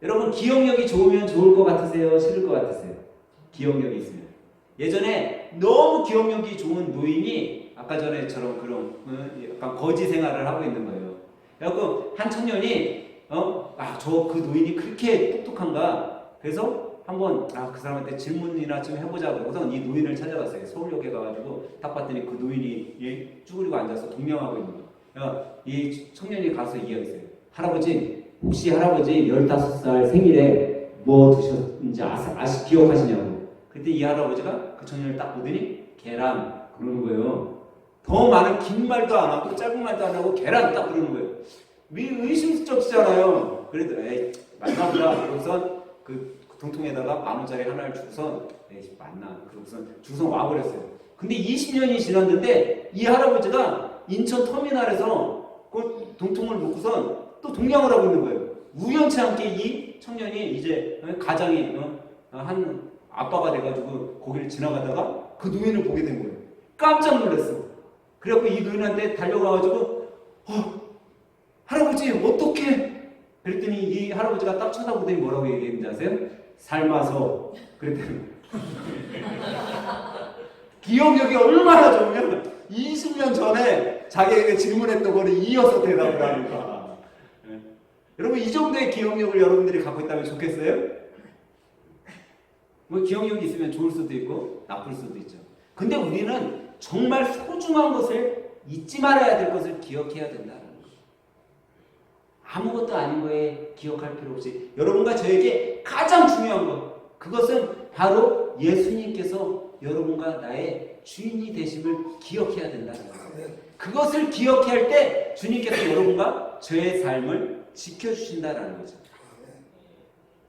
여러분, 기억력이 좋으면 좋을 것 같으세요? 싫을 것 같으세요? 기억력이 있으면. 예전에 너무 기억력이 좋은 노인이 아까 전에처럼 그런 약간 거지 생활을 하고 있는 거예요. 그래갖고 한 청년이 저 그 노인이 그렇게 똑똑한가? 그래서 한번 그 사람한테 질문이나 좀 해보자고 우선 이 노인을 찾아갔어요. 서울역에 가가지고 딱 봤더니 그 노인이 쭈그리고 앉아서 동명하고 있는 거예요. 이 청년이 가서 이야기했어요. 할아버지, 혹시 할아버지 15살 생일에 뭐 드셨는지 기억하시냐고. 그때 이 할아버지가 그 청년을 딱 보더니 계란 그러는 거예요. 더 많은 긴 말도 안 하고 짧은 말도 안 하고 계란 딱 그러는 거예요. 의심스럽잖아요. 그래도 에이 맞나 보다. 그러고선 그 통통에다가 10,000원짜리 하나를 주고선 에이 맞나. 그러고선 주고선 와버렸어요. 근데 20년이 지났는데 이 할아버지가 인천 터미널에서 그 동통을 놓고선 또 동양을 하고 있는 거예요. 우연치 않게 이 청년이 이제 가장이 한 아빠가 돼가지고 거기를 지나가다가 그 노인을 보게 된 거예요. 깜짝 놀랐어. 그래갖고 이 노인한테 달려가가지고 할아버지 어떡해? 그랬더니 이 할아버지가 딱 쳐다보더니 뭐라고 얘기했는지 아세요? 삶아서. 그랬더니 기억력이 얼마나 좋으면 20년 전에 자기에게 질문했던 거를 이어서 대답을 하니까. 여러분 이 정도의 기억력을 여러분들이 갖고 있다면 좋겠어요? 뭐 기억력이 있으면 좋을 수도 있고 나쁠 수도 있죠. 근데 우리는 정말 소중한 것을 잊지 말아야 될 것을 기억해야 된다는 거예요. 아무것도 아닌 거에 기억할 필요 없이 여러분과 저에게 가장 중요한 것, 그것은 바로 예수님께서 여러분과 나의 주인이 되심을 기억해야 된다는 거예요. 그것을 기억할 때 주님께서 여러분과 저의 삶을 지켜주신다는 거죠.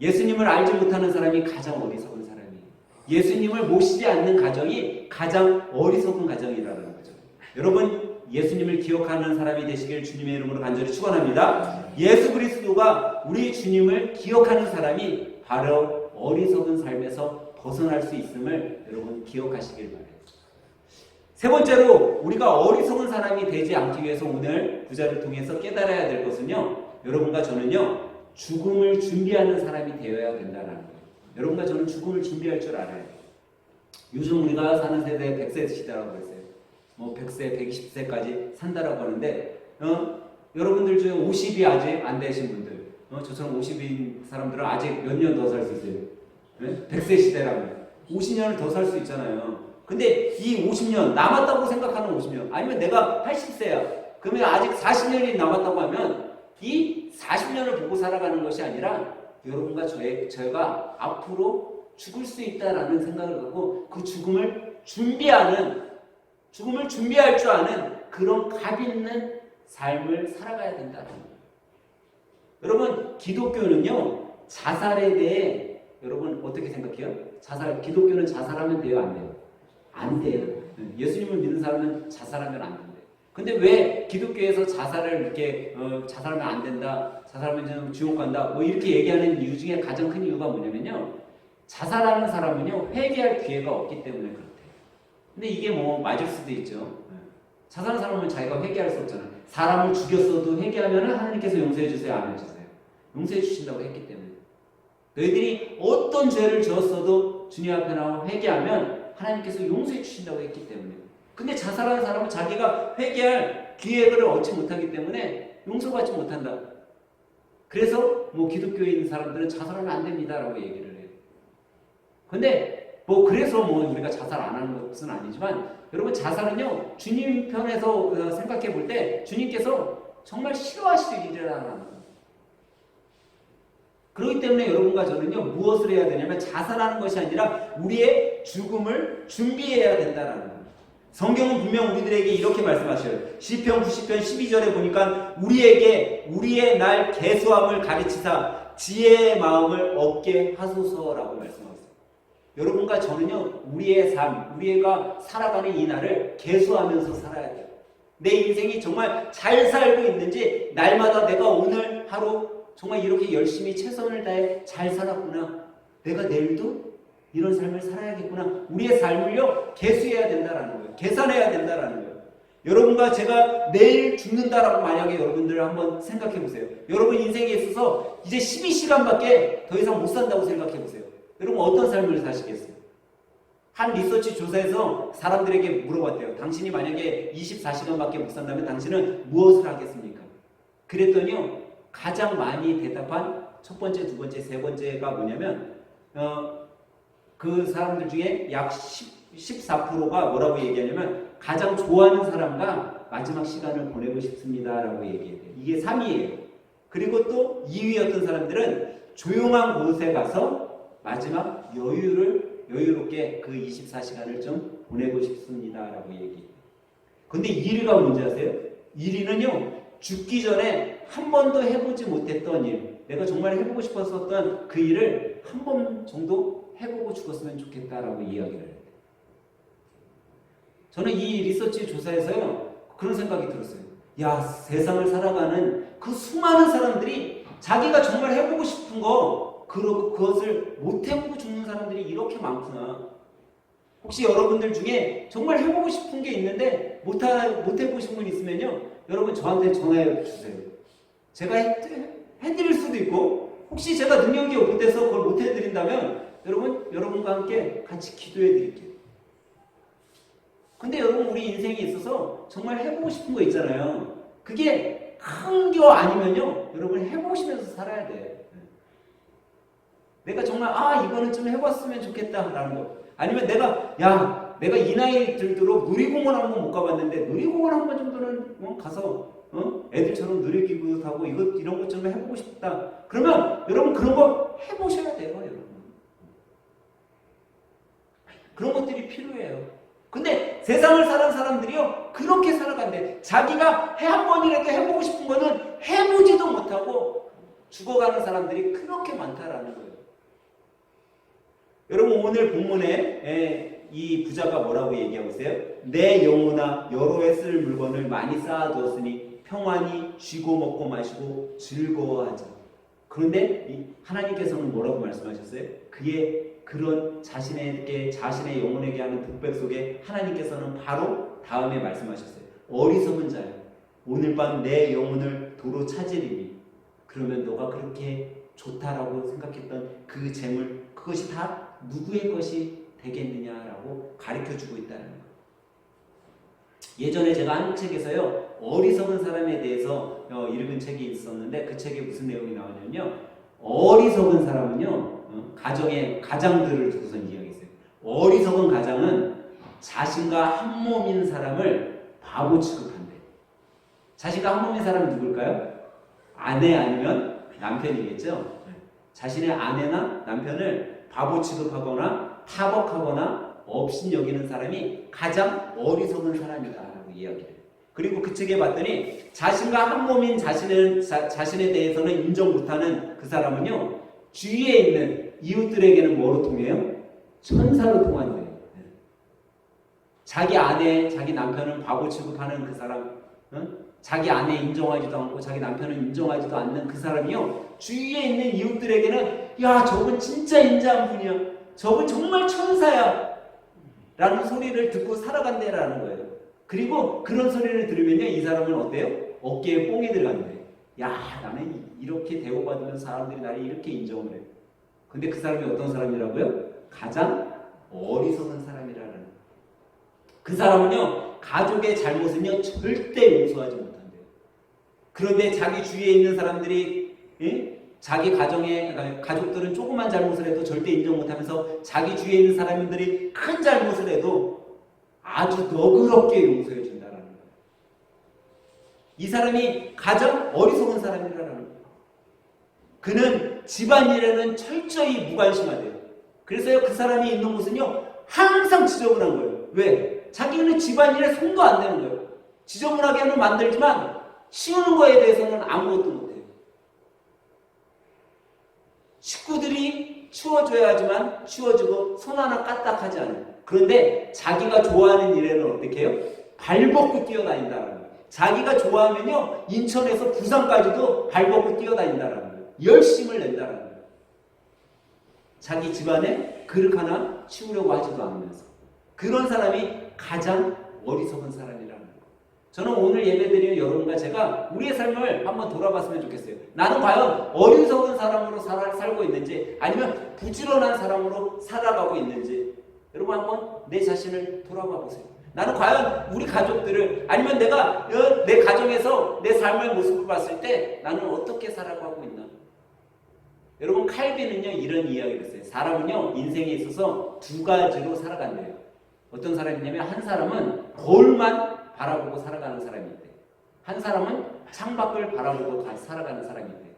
예수님을 알지 못하는 사람이 가장 어리석은 사람이에요. 예수님을 모시지 않는 가정이 가장 어리석은 가정이라는 거죠. 여러분 예수님을 기억하는 사람이 되시길 주님의 이름으로 간절히 축원합니다. 예수 그리스도가 우리 주님을 기억하는 사람이 바로 어리석은 삶에서 벗어날 수 있음을 여러분 기억하시길 바랍니다. 세 번째로 우리가 어리석은 사람이 되지 않기 위해서 오늘 구절을 통해서 깨달아야 될 것은요. 여러분과 저는요. 죽음을 준비하는 사람이 되어야 된다는 거예요. 여러분과 저는 죽음을 준비할 줄 알아요. 요즘 우리가 사는 세대 100세 시대라고 했어요. 뭐 100세, 120세까지 산다라고 하는데 여러분들 중에 50이 아직 안 되신 분들 저처럼 50인 사람들은 아직 몇 년 더 살 수 있어요. 네? 100세 시대라면 50년을 더 살 수 있잖아요. 근데 이 50년 남았다고 생각하는 50년 아니면 내가 80세야. 그러면 아직 40년이 남았다고 하면 이 40년을 보고 살아가는 것이 아니라 여러분과 저희가 앞으로 죽을 수 있다라는 생각을 갖고 그 죽음을 준비할 줄 아는 그런 값 있는 삶을 살아가야 된다는 거예요. 여러분 기독교는요 자살에 대해 여러분 어떻게 생각해요? 기독교는 자살하면 돼요? 안 돼요? 안 돼요. 예수님을 믿는 사람은 자살하면 안 된대요. 근데 왜 기독교에서 자살을 이렇게 자살하면 안 된다, 자살하면 지옥 간다, 뭐 이렇게 얘기하는 이유 중에 가장 큰 이유가 뭐냐면요, 자살하는 사람은요 회개할 기회가 없기 때문에 그렇대요. 근데 이게 뭐 맞을 수도 있죠. 자살하는 사람은 자기가 회개할 수 없잖아요. 사람을 죽였어도 회개하면 하나님께서 용서해 주세요, 안 해주세요? 용서해 주신다고 했기 때문에. 너희들이 어떤 죄를 지었어도 주님 앞에 나와 회개하면 하나님께서 용서해 주신다고 했기 때문에. 근데 자살하는 사람은 자기가 회개할 기회를 얻지 못하기 때문에 용서받지 못한다. 그래서 뭐 기독교에 있는 사람들은 자살하면 안 됩니다라고 얘기를 해요. 근데 뭐 그래서 뭐 우리가 자살 안 하는 것은 아니지만 여러분 자살은요 주님 편에서 생각해 볼 때 주님께서 정말 싫어하실 일이라는 거예요. 그렇기 때문에 여러분과 저는요 무엇을 해야 되냐면 자살하는 것이 아니라 우리의 죽음을 준비해야 된다는 거예요. 성경은 분명 우리들에게 이렇게 말씀하셔요. 시편 90편 12절에 보니까 우리에게 우리의 날 계수함을 가르치사 지혜의 마음을 얻게 하소서라고 말씀하고 있어요. 여러분과 저는요 우리의 삶, 우리가 살아가는 이 날을 계수하면서 살아야 돼요. 내 인생이 정말 잘 살고 있는지 날마다 내가 오늘 하루 정말 이렇게 열심히 최선을 다해 잘 살았구나. 내가 내일도 이런 삶을 살아야겠구나. 우리의 삶을요 계수해야 된다라는 거예요. 계산해야 된다라는 거예요. 여러분과 제가 내일 죽는다라고 만약에 여러분들 한번 생각해 보세요. 여러분 인생에 있어서 이제 12시간밖에 더 이상 못 산다고 생각해 보세요. 여러분 어떤 삶을 사시겠어요? 한 리서치 조사에서 사람들에게 물어봤대요. 당신이 만약에 24시간밖에 못 산다면 당신은 무엇을 하겠습니까? 그랬더니요 가장 많이 대답한 첫 번째, 두 번째, 세 번째가 뭐냐면 그 사람들 중에 약 14%가 뭐라고 얘기하냐면 가장 좋아하는 사람과 마지막 시간을 보내고 싶습니다라고 얘기해요. 이게 3위예요. 그리고 또 2위였던 사람들은 조용한 곳에 가서 마지막 여유롭게 그 24시간을 좀 보내고 싶습니다라고 얘기해요. 근데 1위가 뭔지 아세요? 1위는요 죽기 전에 한 번도 해보지 못했던 일, 내가 정말 해보고 싶었었던 그 일을 한 번 정도 해보고 죽었으면 좋겠다라고 이야기를 해요. 저는 이 리서치 조사에서요 그런 생각이 들었어요. 야, 세상을 살아가는 그 수많은 사람들이 자기가 정말 해보고 싶은 거 그것을 못 해보고 죽는 사람들이 이렇게 많구나. 혹시 여러분들 중에 정말 해보고 싶은 게 있는데 못 해보신 분 있으면요 여러분 저한테 전화해 주세요. 제가 해드릴 수도 있고 혹시 제가 능력이 못해서 그걸 못 해드린다면 여러분과 함께 같이 기도해 드릴게요. 근데 여러분 우리 인생에 있어서 정말 해보고 싶은 거 있잖아요. 그게 큰 거 아니면요 여러분 해보시면서 살아야 돼. 내가 정말 이거는 좀 해봤으면 좋겠다라는 거. 아니면 내가 이 나이 들도록 놀이공원 한번 못 가봤는데 놀이공원 한번 정도는 가서 애들처럼 놀이기구 타고 이런 것 좀 해보고 싶다. 그러면 여러분 그런 거 해보셔야 돼요. 여러분. 그런 것들이 필요해요. 근데 세상을 사는 사람들이요 그렇게 살아간대. 자기가 한 번이라도 해보고 싶은 거는 해보지도 못하고 죽어가는 사람들이 그렇게 많다라는 거예요. 여러분 오늘 본문에 이 부자가 뭐라고 얘기하고 있어요? 내 영혼아 여러 해 쓸 물건을 많이 쌓아두었으니 평안히 쉬고 먹고 마시고 즐거워하자. 그런데 하나님께서는 뭐라고 말씀하셨어요? 그의 그런 자신의 영혼에게 하는 독백 속에 하나님께서는 바로 다음에 말씀하셨어요. 어리석은 자여, 오늘 밤 내 영혼을 도로 찾으리니. 그러면 너가 그렇게 좋다라고 생각했던 그 재물, 그것이 다 누구의 것이 되겠느냐라고 가르쳐주고 있다는 거예요. 예전에 제가 한 책에서요, 어리석은 사람에 대해서 읽은 책이 있었는데, 그 책에 무슨 내용이 나오냐면요, 어리석은 사람은요, 가장들을 두고선 이야기했어요. 어리석은 가장은 자신과 한 몸인 사람을 바보 취급한대. 자신과 한 몸인 사람은 누굴까요? 아내 아니면 남편이겠죠. 자신의 아내나 남편을 바보 취급하거나 타박하거나 업신 여기는 사람이 가장 어리석은 사람이다라고 이야기해요. 그리고 그 책에 봤더니 자신과 한 몸인 자신에 대해서는 인정 못하는 그 사람은요, 주위에 있는 이웃들에게는 뭐로 통해요? 천사로 통한대요. 자기 아내, 자기 남편은 바보 취급하는 그 사람, 자기 아내 인정하지도 않고 자기 남편은 인정하지도 않는 그 사람이요, 주위에 있는 이웃들에게는 야, 저분 진짜 인자한 분이야, 저분 정말 천사야 라는 소리를 듣고 살아간대라는 거예요. 그리고 그런 소리를 들으면요, 이 사람은 어때요? 어깨에 뽕이 들어간대. 야, 나는 이렇게 대우받으면서 사람들이 나를 이렇게 인정을 해. 근데 그 사람이 어떤 사람이라고요? 가장 어리석은 사람이라는 거예요. 그 사람은요, 가족의 잘못은요 절대 용서하지 못한대요. 그런데 자기 주위에 있는 사람들이, 자기 가족들은 조그만 잘못을 해도 절대 인정 못하면서 자기 주위에 있는 사람들이 큰 잘못을 해도 아주 너그럽게 용서해 준다는 거예요. 이 사람이 가장 어리석은 사람이라는 거예요. 그는 집안일에는 철저히 무관심하대요. 그래서요, 그 사람이 있는 곳은요 항상 지저분한 거예요. 왜? 자기는 집안일에 손도 안 대는 거예요. 지저분하게는 만들지만 치우는 거에 대해서는 아무것도 못해요. 식구들이 치워줘야 하지만 치워주고 손 하나 까딱하지 않아요. 그런데 자기가 좋아하는 일에는 어떻게 해요? 발벗고 뛰어다닌다는 거예요. 자기가 좋아하면요, 인천에서 부산까지도 발벗고 뛰어다닌다는 거예요. 열심을 낸다는 거예요. 자기 집안에 그릇 하나 치우려고 하지도 않으면서. 그런 사람이 가장 어리석은 사람이라는 거예요. 저는 오늘 예배드리는 여러분과 제가 우리의 삶을 한번 돌아봤으면 좋겠어요. 나는 과연 어리석은 사람으로 살고 있는지, 아니면 부지런한 사람으로 살아가고 있는지, 여러분 한번 내 자신을 돌아봐 보세요. 나는 과연 우리 가족들을, 아니면 내가 내 가정에서 내 삶의 모습을 봤을 때 나는 어떻게 살아가고 있나? 여러분, 칼빈은요 이런 이야기를 했어요. 사람은요 인생에 있어서 두 가지로 살아간대요. 어떤 사람이냐면, 한 사람은 거울만 바라보고 살아가는 사람이 있대. 한 사람은 창밖을 바라보고 살아가는 사람이 있대.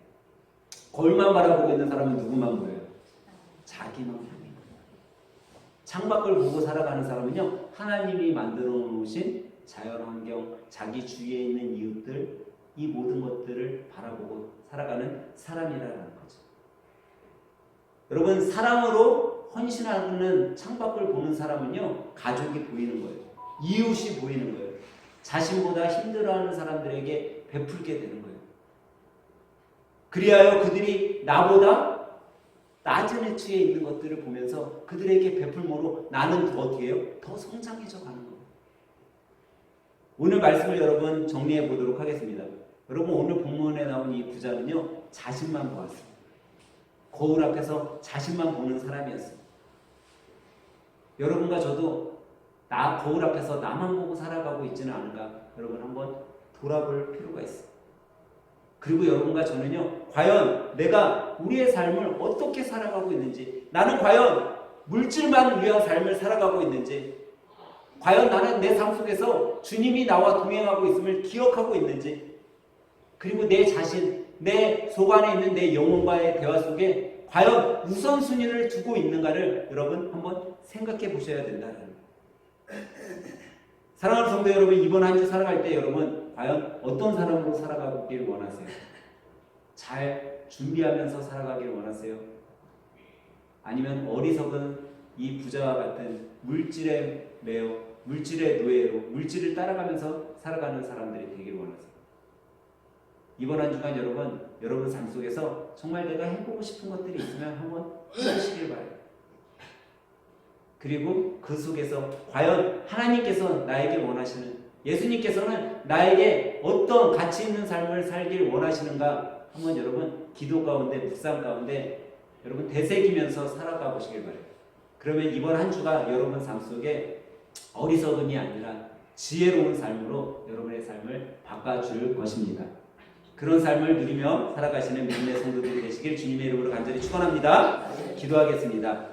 거울만 바라보고 있는 사람은 누구만 보여요? 자기만 보여요. 창밖을 보고 살아가는 사람은요, 하나님이 만들어 놓으신 자연환경, 자기 주위에 있는 이웃들, 이 모든 것들을 바라보고 살아가는 사람이라는 거죠. 여러분, 사랑으로 헌신하는 창밖을 보는 사람은요, 가족이 보이는 거예요. 이웃이 보이는 거예요. 자신보다 힘들어하는 사람들에게 베풀게 되는 거예요. 그리하여 그들이 나보다 낮은 위치에 있는 것들을 보면서 그들에게 베풀므로 나는 더 어떻게 해요? 더 성장해져 가는 거예요. 오늘 말씀을 여러분 정리해 보도록 하겠습니다. 여러분, 오늘 본문에 나온 이 부자는요, 자신만 보았어요. 거울 앞에서 자신만 보는 사람이었어요. 여러분과 저도 거울 앞에서 나만 보고 살아가고 있지는 않은가? 여러분 한번 돌아볼 필요가 있어요. 그리고 여러분과 저는요, 과연 내가 우리의 삶을 어떻게 살아가고 있는지, 나는 과연 물질만 위한 삶을 살아가고 있는지, 과연 나는 내 삶 속에서 주님이 나와 동행하고 있음을 기억하고 있는지, 그리고 내 자신, 내 속 안에 있는 내 영혼과의 대화 속에 과연 우선순위를 두고 있는가를 여러분 한번 생각해 보셔야 된다는 거예요. 사랑하는 성도 여러분, 이번 한 주 살아갈 때 여러분 과연 어떤 사람으로 살아가길 원하세요? 잘 준비하면서 살아가길 원하세요? 아니면 어리석은 이 부자와 같은 물질에 매여 물질의 노예로 물질을 따라가면서 살아가는 사람들이 되길 원하세요? 이번 한 주간 여러분 삶 속에서 정말 내가 해보고 싶은 것들이 있으면 한번 해보시길 바라요. 그리고 그 속에서 과연 하나님께서 나에게 원하시는, 예수님께서는 나에게 어떤 가치 있는 삶을 살길 원하시는가 한번 여러분 기도 가운데, 묵상 가운데 여러분 되새기면서 살아가 보시길 바랍니다. 그러면 이번 한 주가 여러분 삶 속에 어리석음이 아니라 지혜로운 삶으로 여러분의 삶을 바꿔줄 것입니다. 그런 삶을 누리며 살아가시는 믿음의 성도들이 되시길 주님의 이름으로 간절히 축원합니다. 기도하겠습니다.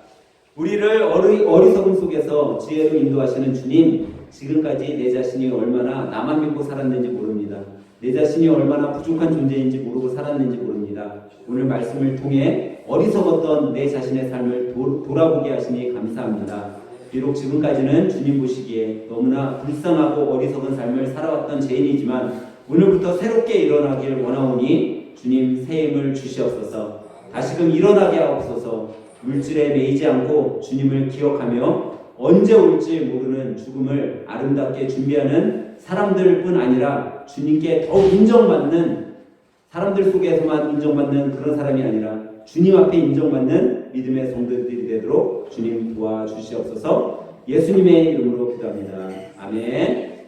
우리를 어리석음 속에서 지혜로 인도하시는 주님, 지금까지 내 자신이 얼마나 나만 믿고 살았는지 모릅니다. 내 자신이 얼마나 부족한 존재인지 모르고 살았는지 모릅니다. 오늘 말씀을 통해 어리석었던 내 자신의 삶을 돌아보게 하시니 감사합니다. 비록 지금까지는 주님 보시기에 너무나 불쌍하고 어리석은 삶을 살아왔던 죄인이지만 오늘부터 새롭게 일어나길 원하오니 주님 새 힘을 주시옵소서. 다시금 일어나게 하옵소서. 물질에 매이지 않고 주님을 기억하며 언제 올지 모르는 죽음을 아름답게 준비하는 사람들뿐 아니라 주님께 더욱 인정받는, 사람들 속에서만 인정받는 그런 사람이 아니라 주님 앞에 인정받는 믿음의 성도들이 되도록 주님 도와주시옵소서. 예수님의 이름으로 기도합니다. 아멘.